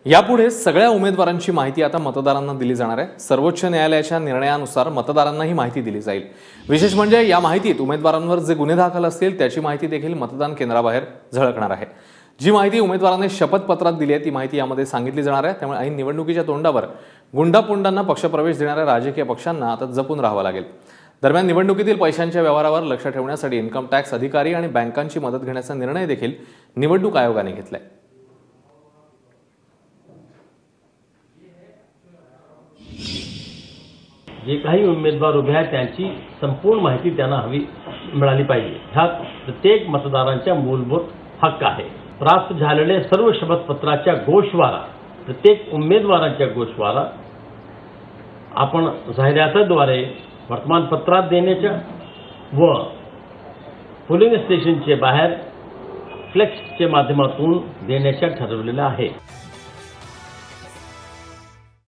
यापुढे सगळ्या उमेदवारांची माहिती आता मतदारांना दिली जाणार आहे। सर्वोच्च न्यायालयाच्या निर्णयानुसार मतदारांना ही माहिती दिली जाईल। विशेष म्हणजे या माहितीत उमेदवारांवर जे गुन्हे दाखल असतील त्याची माहिती देखील मतदान केंद्राबाहेर झळकणार आहे। जी माहिती उमेदवारांनी शपथपत्रात दिली आहे ती माहिती यामध्ये सांगितली जाणार आहे। त्यामुळे ऐन निवडणुकीच्या तोंडावर गुंडापुंडांना पक्षप्रवेश देणाऱ्या राजकीय पक्षांना आता जपून राहावं लागेल। दरम्यान निवडणुकीतील पैशांच्या व्यवहारावर लक्ष ठेवण्यासाठी इन्कम टॅक्स अधिकारी आणि बँकांची मदत घेण्याचा निर्णय देखील निवडणूक आयोगाने घेतलाय। जे काही उमेदवार उभे आहेत त्यांची संपूर्ण माहिती त्यांना मिळाली पाहिजे। हा प्रत्येक मतदारांचा मूलभूत हक्क आहे। प्राप्त झालेले सर्व शपथपत्राच्या गोषवारा प्रत्येक उमेदवारांच्या गोषवारा आपण जाहिरातीद्वारे वर्तमानपत्रात देण्याच्या व पोलिंग स्टेशनचे बाहेर फ्लेक्सच्या माध्यमातून देण्याच्या ठरवलेलं आहे।